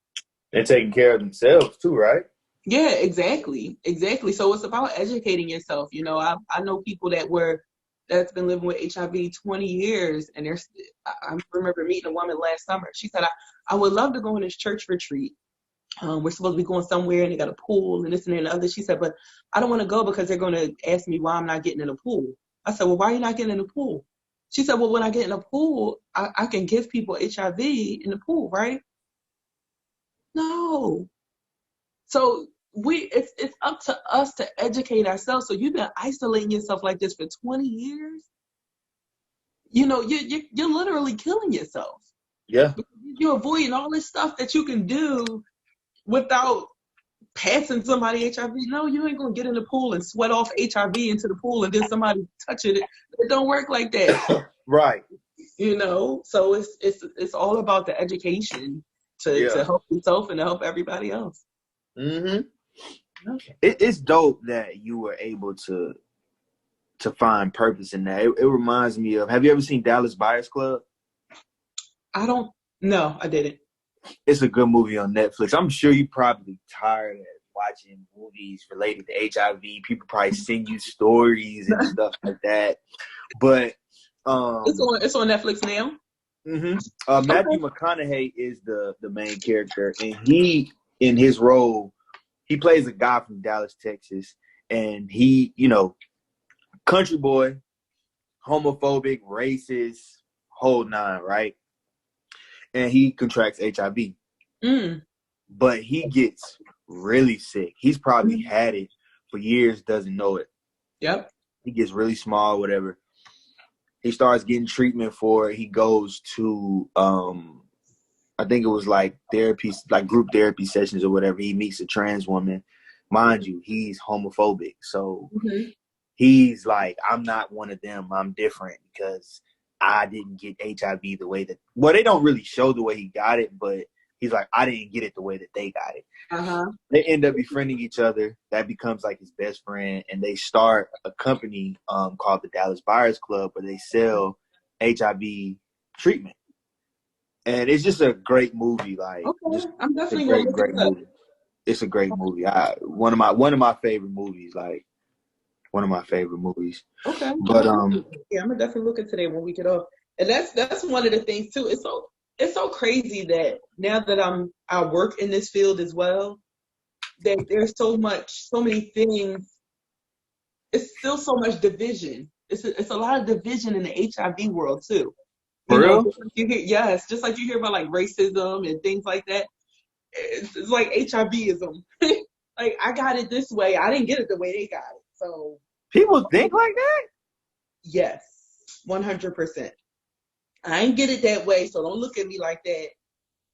They're taking care of themselves too, right? Yeah, exactly. So it's about educating yourself. I know people that's been living with HIV 20 years, and I remember meeting a woman last summer. She said, I would love to go on this church retreat. We're supposed to be going somewhere, and they got a pool and this and that and the other. She said, but I don't want to go because they're going to ask me why I'm not getting in the pool. I said, well, why are you not getting in the pool? She said, well, when I get in the pool, I can give people HIV in the pool, right? No. So it's up to us to educate ourselves. So you've been isolating yourself like this for 20 years. You're literally killing yourself. Yeah. You're avoiding all this stuff that you can do without passing somebody HIV. No, you ain't gonna get in the pool and sweat off HIV into the pool and then somebody touch it. It don't work like that. Right. So it's all about the education to help yourself and to help everybody else. Mm-hmm. It's dope that you were able to find purpose in that. It reminds me of, have you ever seen Dallas Buyers Club? No, I didn't. It's a good movie on Netflix. I'm sure you're probably tired of watching movies related to HIV. People probably send you stories and stuff like that. But it's on Netflix now. Mm-hmm. Matthew McConaughey is the main character, and he, in his role, he plays a guy from Dallas, Texas, and he, country boy, homophobic, racist, whole nine, right? And he contracts HIV. But he gets really sick. He's probably had it for years, doesn't know it. Yep. He gets really small, whatever. He starts getting treatment for it. He goes to, I think it was like therapy, like group therapy sessions or whatever. He meets a trans woman. Mind you, he's homophobic. So he's like, I'm not one of them. I'm different because I didn't get HIV the way that, well, they don't really show the way he got it, but he's like, I didn't get it the way that they got it. They end up befriending each other. That becomes like his best friend. And they start a company called the Dallas Buyers Club where they sell HIV treatment. And it's just a great movie. Like, just I'm definitely a great movie. It's a great movie. One of my favorite movies. Like, one of my favorite movies. Okay. But yeah, I'm gonna definitely look into that when we get off. And that's one of the things too. It's so crazy that now that I work in this field as well, that there's so many things. It's still so much division. It's a lot of division in the HIV world too. For real? Yes, just like you hear about like racism and things like that. It's like HIVism. Like, I got it this way. I didn't get it the way they got it. So people think like that? Yes, 100%. I ain't get it that way, so don't look at me like that.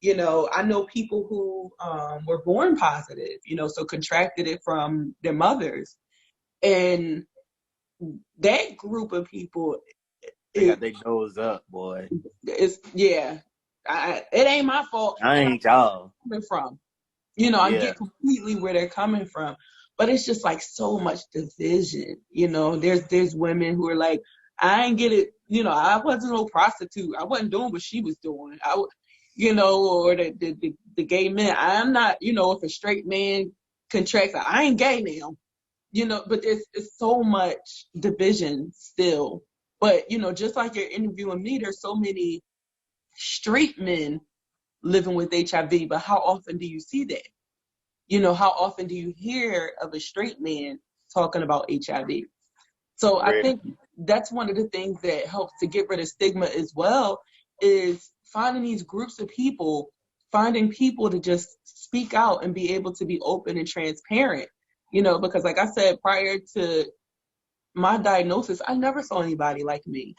You know, I know people who were born positive, so contracted it from their mothers. And that group of people, they got their nose up, boy. It ain't my fault. I ain't y'all. Coming from. I get completely where they're coming from. But it's just like so much division. There's women who are like, I ain't get it. I wasn't no prostitute. I wasn't doing what she was doing. Or the gay men. I'm not, if a straight man contracts, I ain't gay now. But it's so much division still. But, just like you're interviewing me, there's so many straight men living with HIV. But how often do you see that? How often do you hear of a straight man talking about HIV? So I think that's one of the things that helps to get rid of stigma as well, is finding these groups of people, finding people to just speak out and be able to be open and transparent, because like I said, prior to my diagnosis, I never saw anybody like me.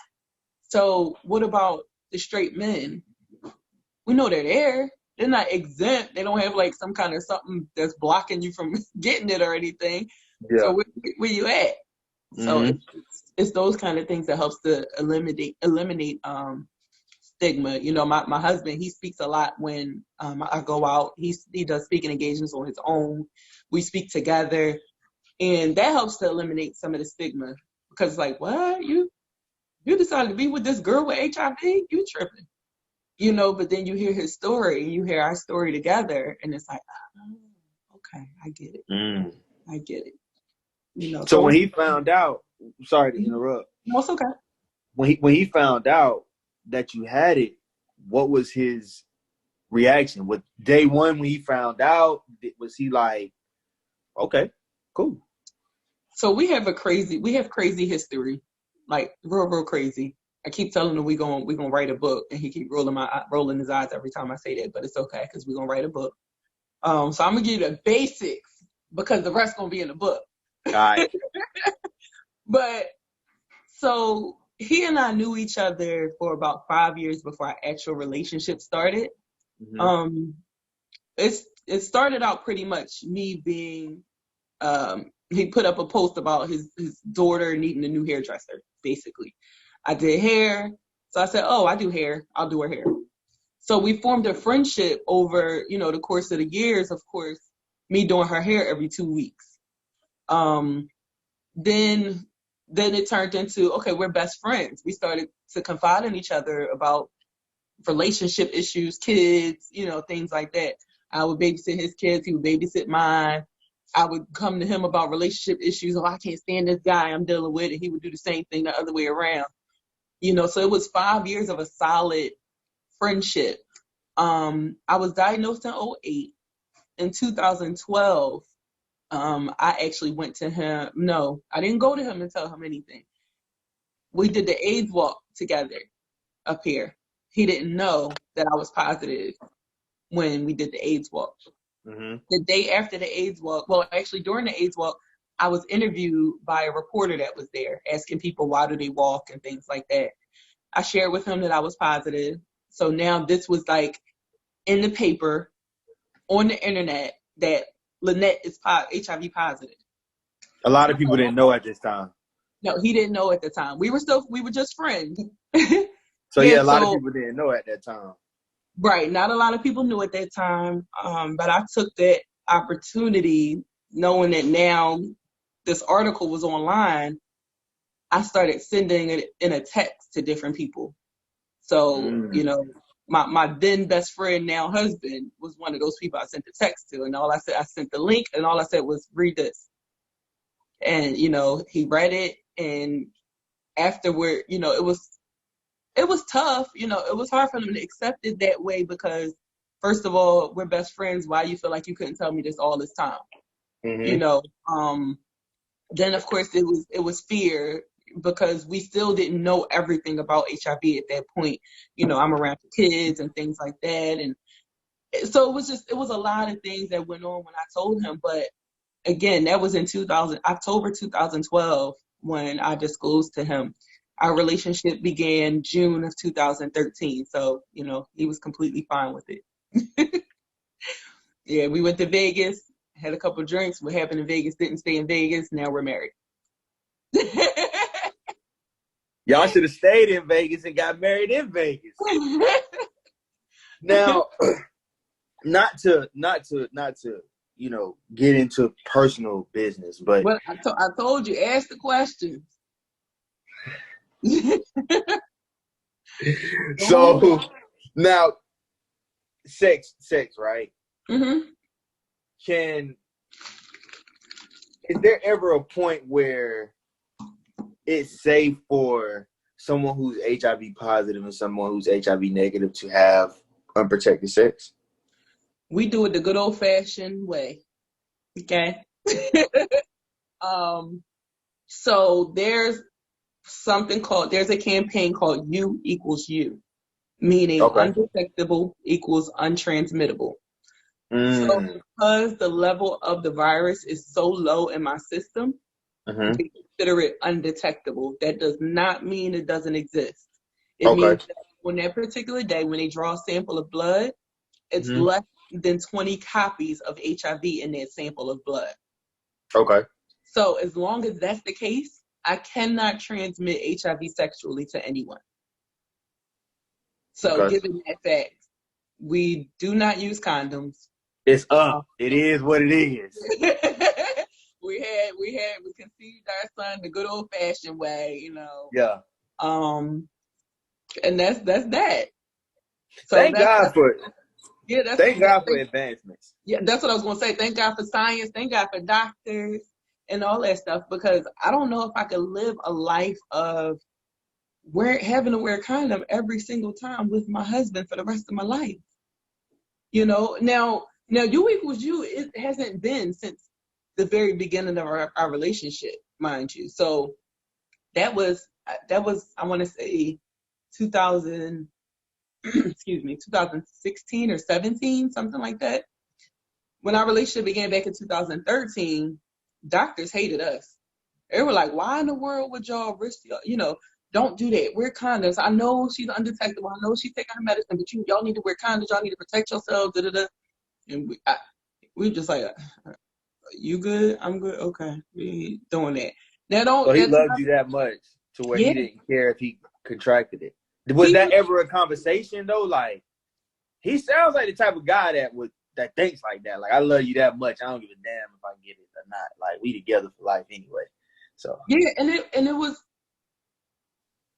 So what about the straight men? We know they're there. They're not exempt. They don't have like some kind of something that's blocking you from getting it or anything. Yeah. So where you at? So it's those kind of things that helps to eliminate stigma. My husband, he speaks a lot when I go out. He does speaking engagements on his own. We speak together, and that helps to eliminate some of the stigma, because it's like, what, you decided to be with this girl with HIV? You tripping. But then you hear his story and you hear our story together, and it's like, oh, okay, I get it. I get it. So when he found out, sorry to interrupt. No, it's okay. When he found out that you had it, what was his reaction? With day one when he found out, was he like, okay, cool? So we have crazy history, like real crazy. I keep telling him we're gonna write a book, and he keep rolling his eyes every time I say that, but it's okay because we're gonna write a book. So I'm gonna give you the basics because the rest gonna be in the book. All right. But so he and I knew each other for about 5 years before our actual relationship started. It started out pretty much me being. He put up a post about his daughter needing a new hairdresser, basically. I did hair. So I said, oh, I do hair. I'll do her hair. So we formed a friendship over, the course of the years, of course, me doing her hair every 2 weeks. Then it turned into, okay, we're best friends. We started to confide in each other about relationship issues, kids, things like that. I would babysit his kids. He would babysit mine. I would come to him about relationship issues. Oh, I can't stand this guy I'm dealing with. And he would do the same thing the other way around. So it was 5 years of a solid friendship. I was diagnosed in 2008. In 2012, I actually went to him. No, I didn't go to him and tell him anything. We did the AIDS walk together up here. He didn't know that I was positive when we did the AIDS walk. Mm-hmm. The day after the AIDS walk, well, actually during the AIDS walk, I was interviewed by a reporter that was there, asking people why do they walk and things like that. I shared with him that I was positive. So now this was like in the paper, on the internet, that Lynette is HIV positive. A lot of people didn't know at this time. No, he didn't know at the time. We were just friends. So yeah, a lot of people didn't know at that time. Right. Not a lot of people knew at that time. But I took that opportunity, knowing that now this article was online. I started sending it in a text to different people. So, you know, my then best friend, now husband, was one of those people I sent the text to. And I sent the link, and all I said was, read this. And, you know, he read it. And afterward, you know, it was tough. You know, it was hard for him to accept it that way because, first of all, we're best friends. Why you feel like you couldn't tell me this all this time? Mm-hmm. You know, then of course it was fear because we still didn't know everything about HIV at that point. You know, I'm around kids and things like that. And so it was a lot of things that went on when I told him. But again, that was in October 2012 when I disclosed to him. Our relationship began June of 2013. So, you know, he was completely fine with it. Yeah, we went to Vegas, had a couple of drinks. What happened in Vegas didn't stay in Vegas. Now we're married. Y'all should have stayed in Vegas and got married in Vegas. Now, not to, you know, get into personal business, but well, I told you, ask the questions. So now, sex, right? Mm-hmm. Is there ever a point where it's safe for someone who's HIV positive and someone who's HIV negative to have unprotected sex? We do it the good old fashioned way. Okay. So there's a campaign called U equals U, meaning undetectable equals untransmittable. So because the level of the virus is so low in my system, they consider it undetectable. That does not mean it doesn't exist. It means that on that particular day, when they draw a sample of blood, it's less than 20 copies of HIV in that sample of blood. Okay. So as long as that's the case, I cannot transmit HIV sexually to anyone. So given that fact, we do not use condoms. It's up. It is what it is. We conceived our son the good old fashioned way, you know. Yeah. And that's that. So thank God for advancements. Yeah, that's what I was gonna say. Thank God for science, thank God for doctors and all that stuff, because I don't know if I could live a life of having to wear a condom every single time with my husband for the rest of my life. You know, now U equals U, it hasn't been since the very beginning of our relationship, mind you. So that was I want to say 2016 or 17, something like that. When our relationship began back in 2013, doctors hated us. They were like, why in the world would y'all risk, you know, don't do that. Wear condoms. I know she's undetectable. I know she's taking her medicine, but y'all need to wear condoms. Y'all need to protect yourselves. Da, da, da. And we just like, you good? I'm good. Okay. We ain't doing that. So he loved you that much to where he didn't care if he contracted it. Was that ever a conversation though? Like, he sounds like the type of guy that thinks like that. Like, I love you that much. I don't give a damn if I get it or not. Like, we together for life anyway. So yeah, and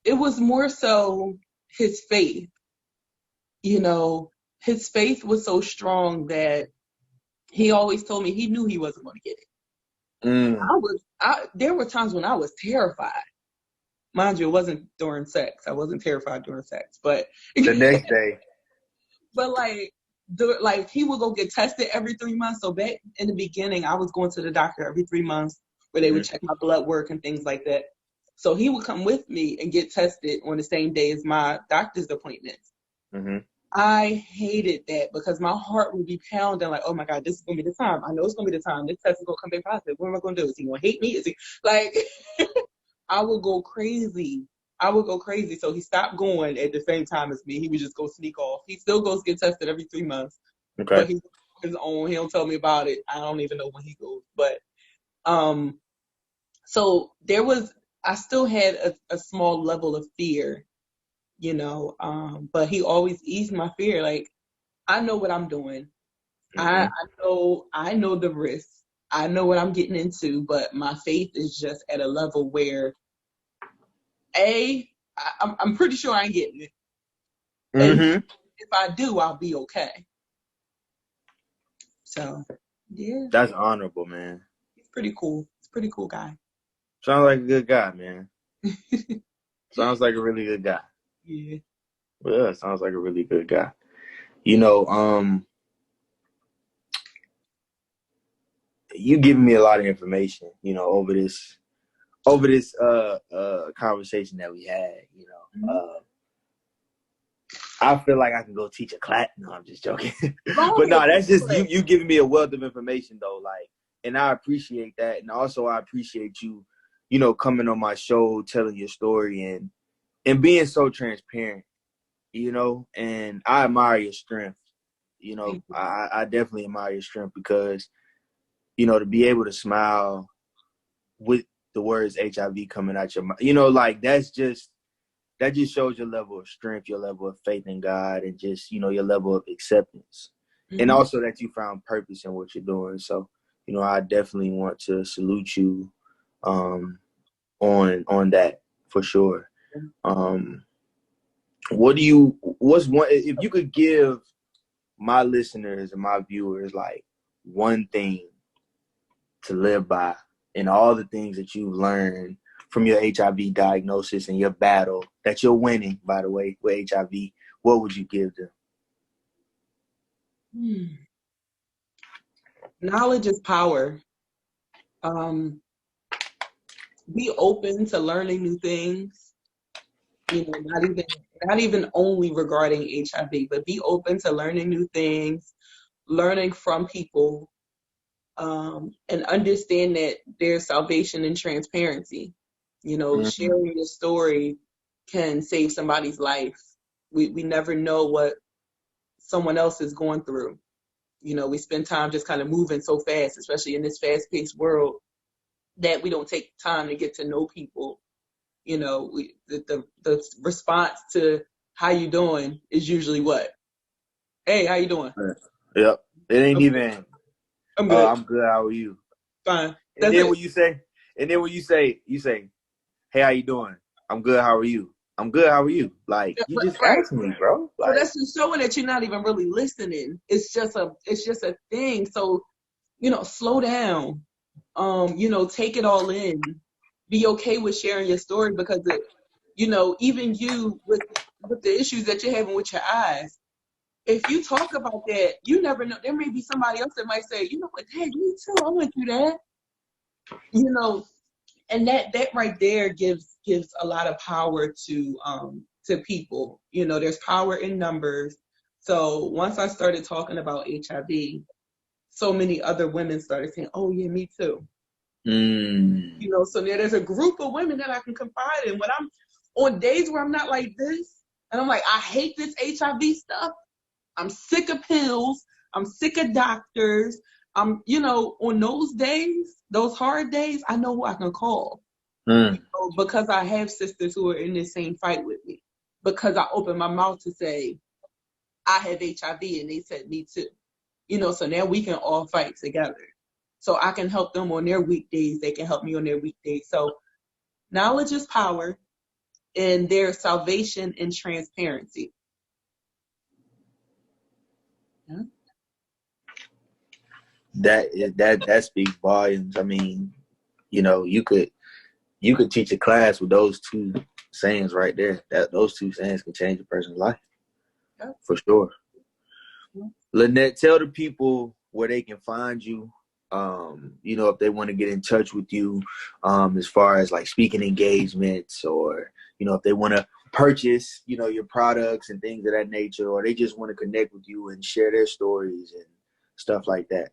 it was more so his faith. You know, his faith was so strong that he always told me he knew he wasn't going to get it. There were times when I was terrified. Mind you, it wasn't during sex. I wasn't terrified during sex, but the next day. But like, like he would go get tested every 3 months. So back in the beginning, I was going to the doctor every 3 months where they would check my blood work and things like that. So he would come with me and get tested on the same day as my doctor's appointments. Mm-hmm. I hated that because my heart would be pounding like, oh my God, this is going to be the time. I know it's going to be the time. This test is going to come back positive. What am I going to do? Is he going to hate me? Is he like, I would go crazy. So he stopped going at the same time as me. He would just go sneak off. He still goes get tested every 3 months. Okay. But he's on his own. He don't tell me about it. I don't even know when he goes. But so I still had a small level of fear, you know, but he always eased my fear. Like, I know what I'm doing. Mm-hmm. I know the risks. I know what I'm getting into, but my faith is just at a level where I'm pretty sure I ain't getting it. Mm-hmm. And if I do, I'll be okay. So, yeah. That's honorable, man. He's pretty cool. He's a pretty cool guy. Sounds like a good guy, man. Sounds like a really good guy. Yeah. Well, sounds like a really good guy. You know, you giving me a lot of information, you know, over this conversation that we had, you know. Mm-hmm. I feel like I can go teach a class. No, I'm just joking. But no, that's just you giving me a wealth of information though, like, and I appreciate that. And also I appreciate you, you know, coming on my show, telling your story and being so transparent, you know, and I admire your strength. You know, I definitely admire your strength because, you know, to be able to smile with the words HIV coming out your mouth, you know, like that just shows your level of strength, your level of faith in God, and just, you know, your level of acceptance. Mm-hmm. And also that you found purpose in what you're doing. So, you know, I definitely want to salute you on that for sure. What's one, if you could give my listeners and my viewers like one thing to live by and all the things that you've learned from your HIV diagnosis and your battle that you're winning, by the way, with HIV, what would you give them? Knowledge is power. Be open to learning new things. You know, not even only regarding HIV, but be open to learning new things, learning from people, and understand that there's salvation in transparency. You know, mm-hmm. Sharing your story can save somebody's life. We never know what someone else is going through. You know, we spend time just kind of moving so fast, especially in this fast-paced world, that we don't take time to get to know people. You know, the response to "How you doing?" is usually what? Hey, how you doing? Yep. It ain't even. I'm good. I'm good. How are you? Fine. And then when you say, you say, hey, how you doing? I'm good. How are you? I'm good. How are you? Like, you just asked me, bro. Like, so that's just showing that you're not even really listening. It's just a thing. So, you know, slow down. You know, take it all in. Be okay with sharing your story because you know, even you with the issues that you're having with your eyes, if you talk about that, you never know. There may be somebody else that might say, you know what, Dad, me too. I went through that. You know, and that right there gives a lot of power to people. You know, there's power in numbers. So once I started talking about HIV, so many other women started saying, "Oh yeah, me too." You know, so now there's a group of women that I can confide in. When I'm on days where I'm not like this, and I'm like, I hate this HIV stuff. I'm sick of pills. I'm sick of doctors. You know, on those days, those hard days, I know who I can call. You know, because I have sisters who are in the same fight with me. Because I opened my mouth to say, I have HIV, and they said me too. You know, so now we can all fight together. So I can help them on their weekdays. They can help me on their weekdays. So knowledge is power, and there's salvation in transparency. Yeah. That speaks volumes. I mean, you know, you could teach a class with those two sayings right there. Those two sayings can change a person's life. Yeah. For sure. Yeah. Lynette, tell the people where they can find you. If they want to get in touch with you, as far as like speaking engagements, or if they want to purchase, your products and things of that nature, or they just want to connect with you and share their stories and stuff like that.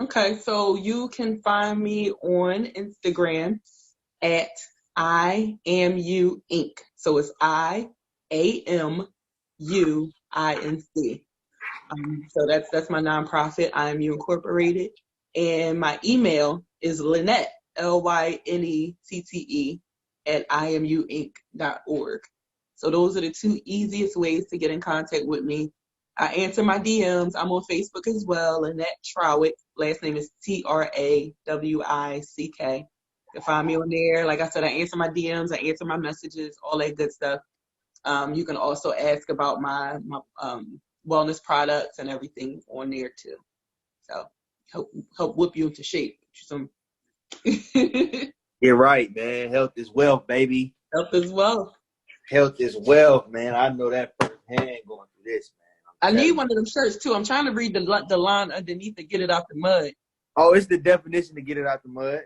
Okay, so you can find me on Instagram at I Am You Inc. So it's IAMUINC. So that's my nonprofit, I Am You Incorporated. And my email is Lynette, LYNETTE, at IAMUinc.org. So those are the two easiest ways to get in contact with me. I answer my DMs. I'm on Facebook as well, Lynette Trawick. Last name is TRAWICK. You can find me on there. Like I said, I answer my DMs, I answer my messages, all that good stuff. You can also ask about my wellness products and everything on there too. So help whip you into shape. You're right, man. Health is wealth, baby. Health is wealth. Health is wealth, man. I know that firsthand going through this, man. I need one of them shirts too. I'm trying to read the line underneath to get it out the mud. Oh, it's the definition to get it out the mud.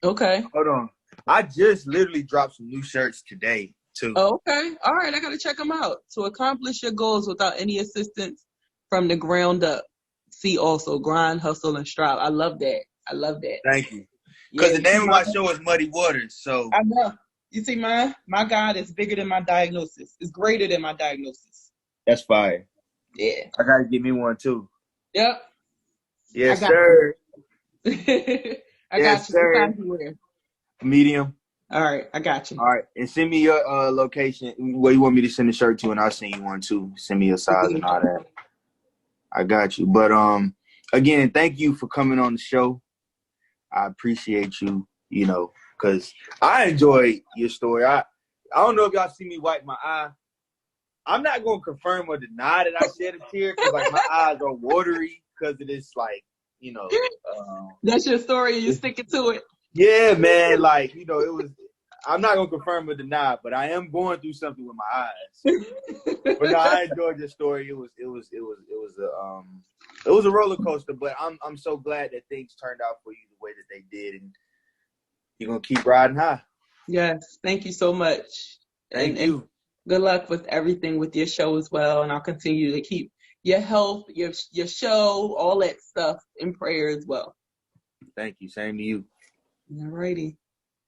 Okay. Hold on. I just literally dropped some new shirts today too. Oh, okay. All right. I got to check them out. To accomplish your goals without any assistance from the ground up. See also grind, hustle, and strive. I love that. Thank you. Because the name of my show is Muddy Waterz. So I know. You see, my God is bigger than my diagnosis. It's greater than my diagnosis. That's fire. Yeah. I gotta get me one too. Yep. Yes, sir. I got you. Sir. What time you wear? Medium. All right, I got you. All right, and send me your location where you want me to send the shirt to, and I'll send you one too. Send me your size and all that. I got you. But again, thank you for coming on the show. I appreciate you. Because I enjoy your story. I don't know if y'all see me wipe my eye. I'm not gonna confirm or deny that I shed a tear, because like my eyes are watery because of this, like, that's your story and you sticking to it. Yeah, man. Like, it was. I'm not gonna confirm or deny, but I am going through something with my eyes. But no, I enjoyed this story. It was a roller coaster, but I'm so glad that things turned out for you the way that they did, and you're gonna keep riding high. Yes, thank you so much. Thank you. And good luck with everything with your show as well, and I'll continue to keep your health, your show, all that stuff in prayer as well. Thank you. Same to you. All righty.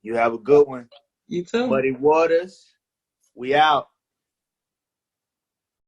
You have a good one. You too. Muddy Waterz, we out.